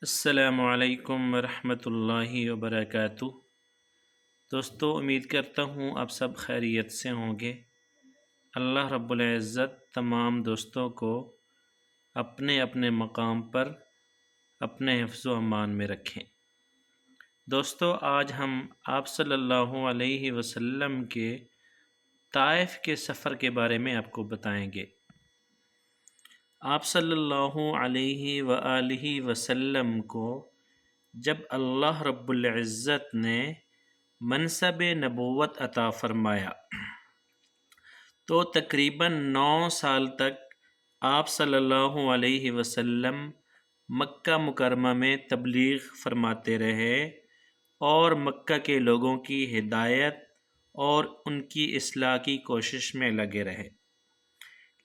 السلام علیکم ورحمۃ اللہ وبرکاتہ۔ دوستو، امید کرتا ہوں آپ سب خیریت سے ہوں گے۔ اللہ رب العزت تمام دوستوں کو اپنے اپنے مقام پر اپنے حفظ و امان میں رکھیں۔ دوستو، آج ہم آپ صلی اللہ علیہ وسلم کے طائف کے سفر کے بارے میں آپ کو بتائیں گے۔ آپ صلی اللہ علیہ وآلہ وسلم کو جب اللہ رب العزت نے منصب نبوت عطا فرمایا تو تقریباً 9 سال تک آپ صلی اللہ علیہ وسلم مکہ مکرمہ میں تبلیغ فرماتے رہے اور مکہ کے لوگوں کی ہدایت اور ان کی اصلاح کی کوشش میں لگے رہے۔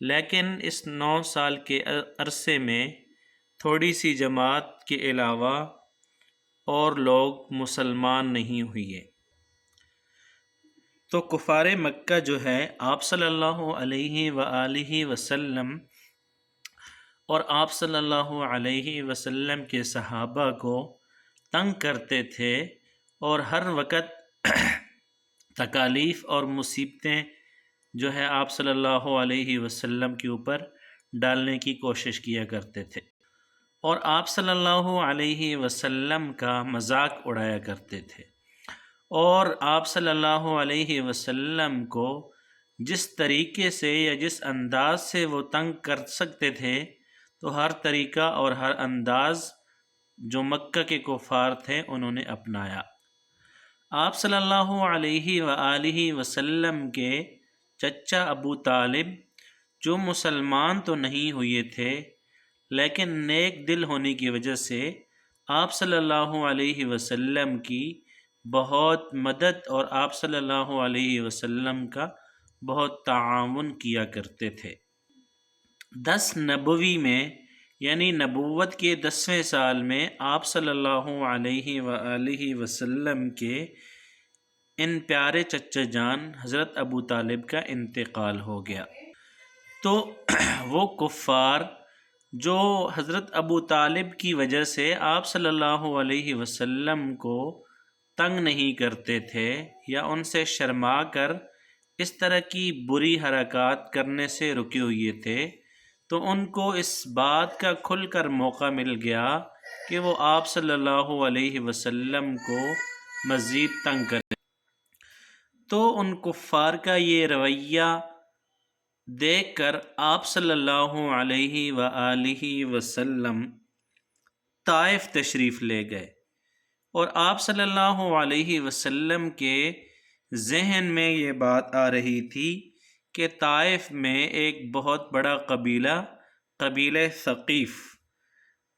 لیکن اس 9 سال کے عرصے میں تھوڑی سی جماعت کے علاوہ اور لوگ مسلمان نہیں ہوئے، تو کفار مکہ جو ہے آپ صلی اللہ علیہ وآلہ وسلم اور آپ صلی اللہ علیہ وسلم کے صحابہ کو تنگ کرتے تھے اور ہر وقت تکالیف اور مصیبتیں جو ہے آپ صلی اللہ علیہ وسلم کے اوپر ڈالنے کی کوشش کیا کرتے تھے اور آپ صلی اللہ علیہ وسلم کا مذاق اڑایا کرتے تھے، اور آپ صلی اللہ علیہ وسلم کو جس طریقے سے یا جس انداز سے وہ تنگ کر سکتے تھے تو ہر طریقہ اور ہر انداز جو مکہ کے کفار تھے انہوں نے اپنایا۔ آپ صلی اللہ علیہ وآلہ وسلم کے چچا ابو طالب جو مسلمان تو نہیں ہوئے تھے لیکن نیک دل ہونے کی وجہ سے آپ صلی اللہ علیہ وسلم کی بہت مدد اور آپ صلی اللہ علیہ وسلم کا بہت تعاون کیا کرتے تھے۔ 10 نبوی میں یعنی نبوت کے 10ویں سال میں آپ صلی اللہ علیہ وآلہ وسلم کے ان پیارے چچا جان حضرت ابو طالب کا انتقال ہو گیا، تو وہ کفار جو حضرت ابو طالب کی وجہ سے آپ صلی اللہ علیہ وسلم کو تنگ نہیں کرتے تھے یا ان سے شرما کر اس طرح کی بری حرکات کرنے سے رکے ہوئے تھے، تو ان کو اس بات کا کھل کر موقع مل گیا کہ وہ آپ صلی اللہ علیہ وسلم کو مزید تنگ کریں۔ تو ان کفار کا یہ رویہ دیکھ کر آپ صلی اللہ علیہ وآلہ وسلم طائف تشریف لے گئے، اور آپ صلی اللہ علیہ وسلم کے ذہن میں یہ بات آ رہی تھی کہ طائف میں ایک بہت بڑا قبیلہ ثقیف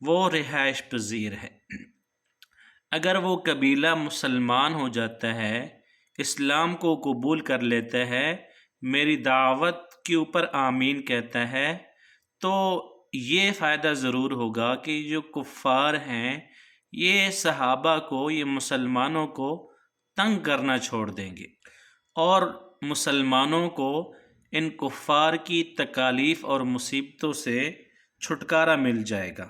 وہ رہائش پذیر ہے۔ اگر وہ قبیلہ مسلمان ہو جاتا ہے، اسلام کو قبول کر لیتا ہے، میری دعوت کے اوپر آمین کہتا ہے، تو یہ فائدہ ضرور ہوگا کہ جو کفار ہیں یہ صحابہ کو، یہ مسلمانوں کو تنگ کرنا چھوڑ دیں گے اور مسلمانوں کو ان کفار کی تکالیف اور مصیبتوں سے چھٹکارا مل جائے گا،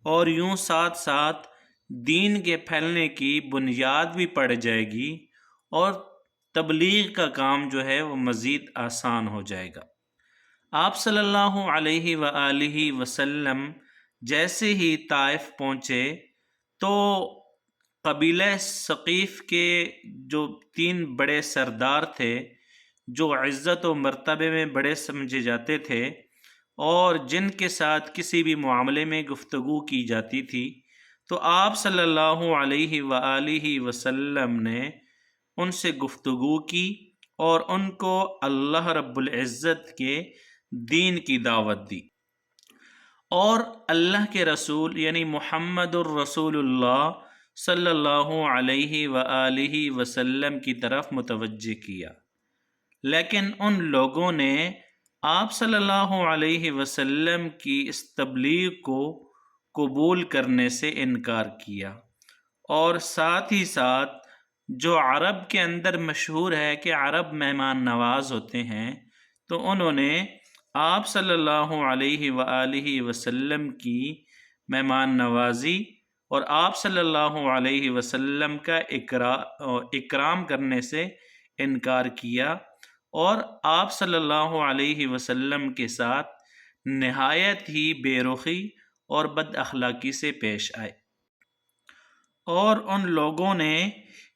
اور یوں ساتھ ساتھ دین کے پھیلنے کی بنیاد بھی پڑ جائے گی اور تبلیغ کا کام جو ہے وہ مزید آسان ہو جائے گا۔ آپ صلی اللہ علیہ وآلہ وسلم جیسے ہی طائف پہنچے تو قبیلہ ثقیف کے جو 3 بڑے سردار تھے، جو عزت و مرتبے میں بڑے سمجھے جاتے تھے اور جن کے ساتھ کسی بھی معاملے میں گفتگو کی جاتی تھی، تو آپ صلی اللہ علیہ وآلہ وسلم نے ان سے گفتگو کی اور ان کو اللہ رب العزت کے دین کی دعوت دی اور اللہ کے رسول یعنی محمد الرسول اللہ صلی اللہ علیہ وآلہ وسلم کی طرف متوجہ کیا۔ لیکن ان لوگوں نے آپ صلی اللہ علیہ وسلم کی اس تبلیغ کو قبول کرنے سے انکار کیا، اور ساتھ ہی ساتھ جو عرب کے اندر مشہور ہے کہ عرب مہمان نواز ہوتے ہیں، تو انہوں نے آپ صلی اللہ علیہ وآلہ وسلم کی مہمان نوازی اور آپ صلی اللہ علیہ وسلم کا اکرام کرنے سے انکار کیا، اور آپ صلی اللہ علیہ وسلم کے ساتھ نہایت ہی بے رخی اور بد اخلاقی سے پیش آئے، اور ان لوگوں نے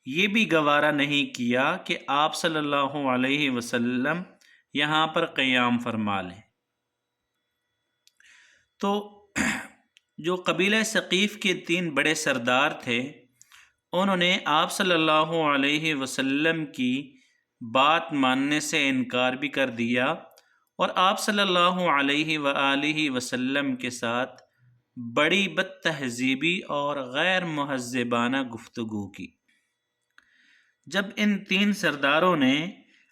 یہ بھی گوارا نہیں کیا کہ آپ صلی اللہ علیہ وسلم یہاں پر قیام فرما لیں۔ تو جو قبیلہ ثقیف کے 3 بڑے سردار تھے، انہوں نے آپ صلی اللہ علیہ وسلم کی بات ماننے سے انکار بھی کر دیا، اور آپ صلی اللہ علیہ وآلہ وسلم کے ساتھ بڑی بد تہذیبی اور غیر مہذبانہ گفتگو کی۔ جب ان 3 سرداروں نے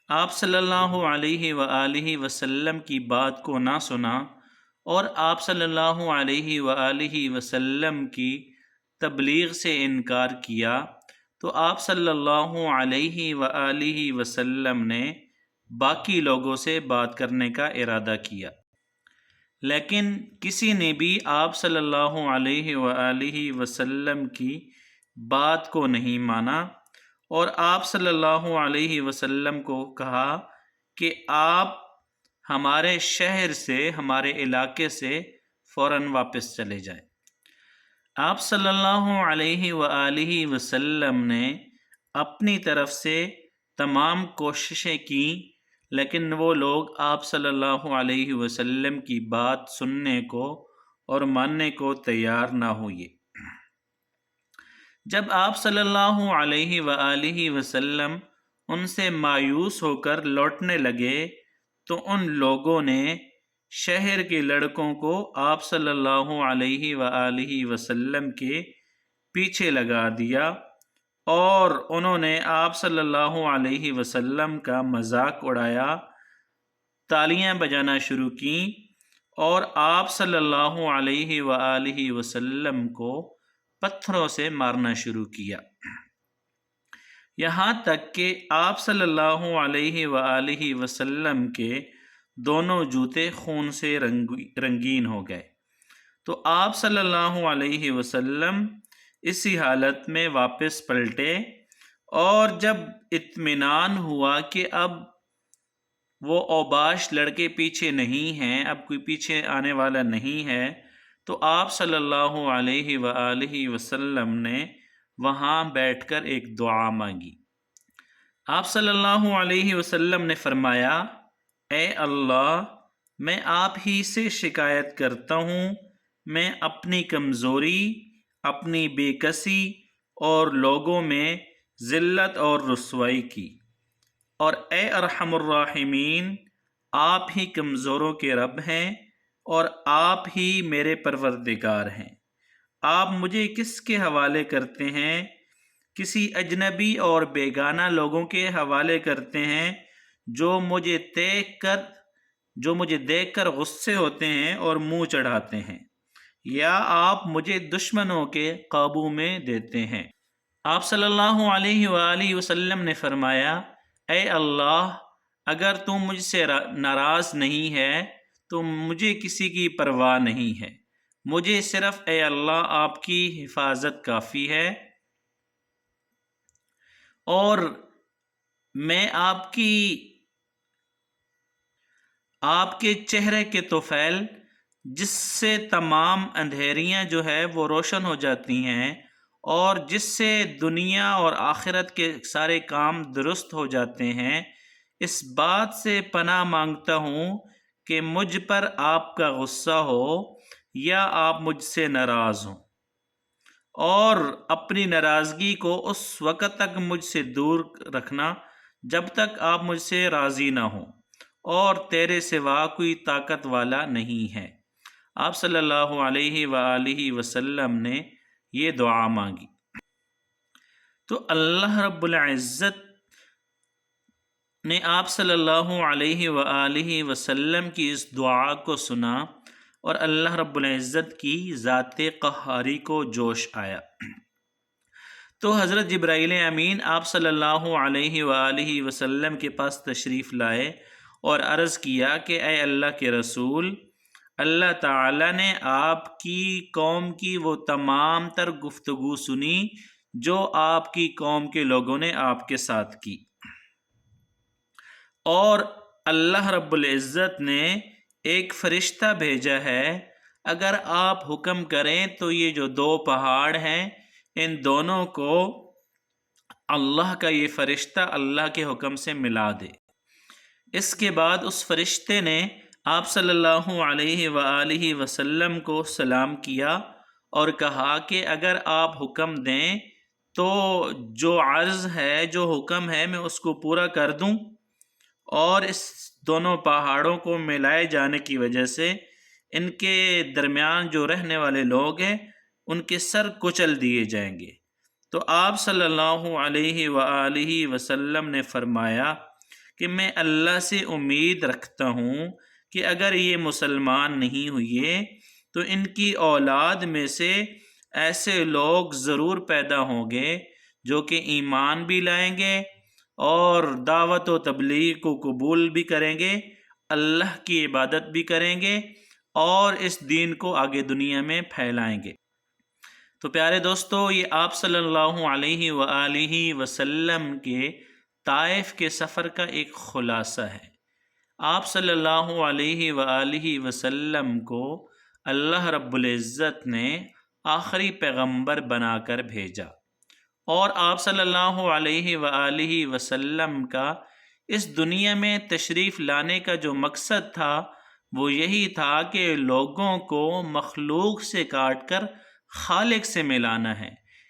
آپ صلی اللہ علیہ وآلہ وسلم کی بات کو نہ سنا اور آپ صلی اللہ علیہ وآلہ وسلم کی تبلیغ سے انکار کیا، تو آپ صلی اللہ علیہ وآلہ وسلم نے باقی لوگوں سے بات کرنے کا ارادہ کیا، لیکن کسی نے بھی آپ صلی اللہ علیہ وآلہ وسلم کی بات کو نہیں مانا، اور آپ صلی اللہ علیہ وسلم کو کہا کہ آپ ہمارے شہر سے، ہمارے علاقے سے فوراً واپس چلے جائیں۔ آپ صلی اللہ علیہ وآلہ وسلم نے اپنی طرف سے تمام کوششیں کیں، لیکن وہ لوگ آپ صلی اللہ علیہ وسلم کی بات سننے کو اور ماننے کو تیار نہ ہوئے۔ جب آپ صلی اللہ علیہ وآلہ وسلم ان سے مایوس ہو کر لوٹنے لگے، تو ان لوگوں نے شہر کے لڑکوں کو آپ صلی اللہ علیہ وآلہ وسلم کے پیچھے لگا دیا، اور انہوں نے آپ صلی اللہ علیہ وسلم کا مذاق اڑایا، تالیاں بجانا شروع کیں، اور آپ صلی اللہ علیہ وآلہ وسلم کو پتھروں سے مارنا شروع کیا، یہاں تک کہ آپ صلی اللہ علیہ وآلہ وسلم کے دونوں جوتے خون سے رنگین ہو گئے۔ تو آپ صلی اللہ علیہ وسلم اسی حالت میں واپس پلٹے، اور جب اطمینان ہوا کہ اب وہ اوباش لڑکے پیچھے نہیں ہیں، اب کوئی پیچھے آنے والا نہیں ہے، تو آپ صلی اللہ علیہ وآلہ وسلم نے وہاں بیٹھ کر ایک دعا مانگی۔ آپ صلی اللہ علیہ وسلم نے فرمایا، اے اللہ، میں آپ ہی سے شکایت کرتا ہوں، میں اپنی کمزوری، اپنی بے کسی اور لوگوں میں ذلت اور رسوائی کی، اور اے ارحم الراحمین، آپ ہی کمزوروں کے رب ہیں اور آپ ہی میرے پروردگار ہیں۔ آپ مجھے کس کے حوالے کرتے ہیں؟ کسی اجنبی اور بیگانہ لوگوں کے حوالے کرتے ہیں جو مجھے دیکھ کر غصے ہوتے ہیں اور منہ چڑھاتے ہیں، یا آپ مجھے دشمنوں کے قابو میں دیتے ہیں۔ آپ صلی اللہ علیہ وآلہ وسلم نے فرمایا، اے اللہ، اگر تو مجھ سے ناراض نہیں ہے تو مجھے کسی کی پرواہ نہیں ہے، مجھے صرف اے اللہ آپ کی حفاظت کافی ہے، اور میں آپ کے چہرے کے طفیل، جس سے تمام اندھیریاں جو ہے وہ روشن ہو جاتی ہیں، اور جس سے دنیا اور آخرت کے سارے کام درست ہو جاتے ہیں، اس بات سے پناہ مانگتا ہوں کہ مجھ پر آپ کا غصہ ہو یا آپ مجھ سے ناراض ہوں، اور اپنی ناراضگی کو اس وقت تک مجھ سے دور رکھنا جب تک آپ مجھ سے راضی نہ ہوں، اور تیرے سوا کوئی طاقت والا نہیں ہے۔ آپ صلی اللہ علیہ وآلہ وسلم نے یہ دعا مانگی، تو اللہ رب العزت نے آپ صلی اللہ علیہ وآلہ وسلم کی اس دعا کو سنا، اور اللہ رب العزت کی ذات قہاری کو جوش آیا، تو حضرت جبرائیل امین آپ صلی اللہ علیہ وآلہ وسلم کے پاس تشریف لائے اور عرض کیا کہ اے اللہ کے رسول، اللہ تعالیٰ نے آپ کی قوم کی وہ تمام تر گفتگو سنی جو آپ کی قوم کے لوگوں نے آپ کے ساتھ کی، اور اللہ رب العزت نے ایک فرشتہ بھیجا ہے، اگر آپ حکم کریں تو یہ جو 2 پہاڑ ہیں ان دونوں کو اللہ کا یہ فرشتہ اللہ کے حکم سے ملا دے۔ اس کے بعد اس فرشتے نے آپ صلی اللہ علیہ وآلہ وسلم کو سلام کیا اور کہا کہ اگر آپ حکم دیں تو جو عرض ہے، جو حکم ہے، میں اس کو پورا کر دوں، اور اس دونوں پہاڑوں کو ملائے جانے کی وجہ سے ان کے درمیان جو رہنے والے لوگ ہیں ان کے سر کچل دیے جائیں گے۔ تو آپ صلی اللہ علیہ وآلہ وسلم نے فرمایا کہ میں اللہ سے امید رکھتا ہوں کہ اگر یہ مسلمان نہیں ہوئے تو ان کی اولاد میں سے ایسے لوگ ضرور پیدا ہوں گے جو کہ ایمان بھی لائیں گے اور دعوت و تبلیغ کو قبول بھی کریں گے، اللہ کی عبادت بھی کریں گے اور اس دین کو آگے دنیا میں پھیلائیں گے۔ تو پیارے دوستو، یہ آپ صلی اللہ علیہ وآلہ وسلم کے طائف کے سفر کا ایک خلاصہ ہے۔ آپ صلی اللہ علیہ وآلہ وسلم کو اللہ رب العزت نے آخری پیغمبر بنا کر بھیجا، اور آپ صلی اللہ علیہ وآلہ وسلم کا اس دنیا میں تشریف لانے کا جو مقصد تھا وہ یہی تھا کہ لوگوں کو مخلوق سے کاٹ کر خالق سے ملانا ہے۔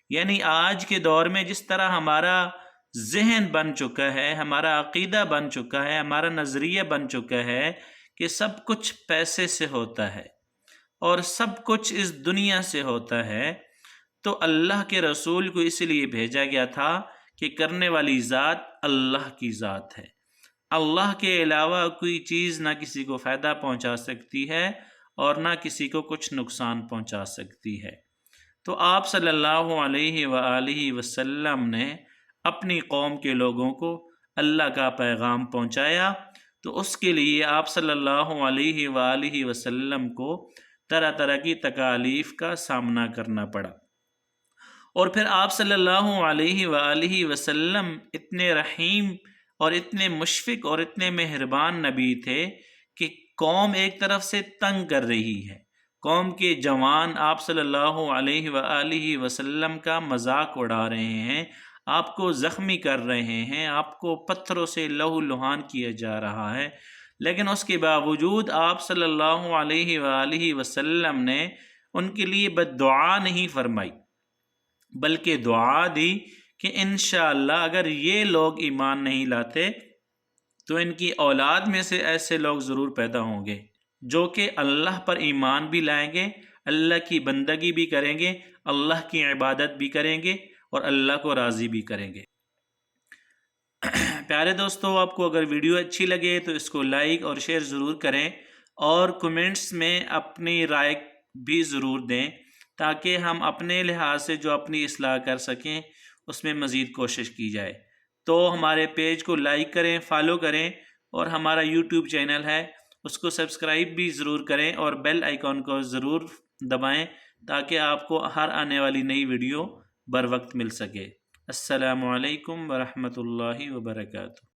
یعنی آج کے دور میں جس طرح ہمارا ذہن بن چکا ہے، ہمارا عقیدہ بن چکا ہے، ہمارا نظریہ بن چکا ہے کہ سب کچھ پیسے سے ہوتا ہے اور سب کچھ اس دنیا سے ہوتا ہے، تو اللہ کے رسول کو اس لیے بھیجا گیا تھا کہ کرنے والی ذات اللہ کی ذات ہے۔ اللہ کے علاوہ کوئی چیز نہ کسی کو فائدہ پہنچا سکتی ہے اور نہ کسی کو کچھ نقصان پہنچا سکتی ہے۔ تو آپ صلی اللہ علیہ وآلہ وسلم نے اپنی قوم کے لوگوں کو اللہ کا پیغام پہنچایا، تو اس کے لیے آپ صلی اللہ علیہ وآلہ وسلم کو طرح طرح کی تکالیف کا سامنا کرنا پڑا، اور پھر آپ صلی اللہ علیہ وآلہ وسلم اتنے رحیم اور اتنے مشفق اور اتنے مہربان نبی تھے کہ قوم ایک طرف سے تنگ کر رہی ہے، قوم کے جوان آپ صلی اللہ علیہ وآلہ وسلم کا مذاق اڑا رہے ہیں، آپ کو زخمی کر رہے ہیں، آپ کو پتھروں سے لہو لہان کیا جا رہا ہے، لیکن اس کے باوجود آپ صلی اللہ علیہ وآلہ وسلم نے ان کے لیے بد دعا نہیں فرمائی، بلکہ دعا دی کہ انشاءاللہ اگر یہ لوگ ایمان نہیں لاتے تو ان کی اولاد میں سے ایسے لوگ ضرور پیدا ہوں گے جو کہ اللہ پر ایمان بھی لائیں گے، اللہ کی بندگی بھی کریں گے، اللہ کی عبادت بھی کریں گے اور اللہ کو راضی بھی کریں گے۔ پیارے دوستو، آپ کو اگر ویڈیو اچھی لگے تو اس کو لائک اور شیئر ضرور کریں، اور کمنٹس میں اپنی رائے بھی ضرور دیں تاکہ ہم اپنے لحاظ سے جو اپنی اصلاح کر سکیں اس میں مزید کوشش کی جائے۔ تو ہمارے پیج کو لائک کریں، فالو کریں، اور ہمارا یوٹیوب چینل ہے اس کو سبسکرائب بھی ضرور کریں اور بیل آئیکن کو ضرور دبائیں تاکہ آپ کو ہر آنے والی نئی ویڈیو بر وقت مل سکے۔ السلام علیکم ورحمۃ اللہ وبرکاتہ۔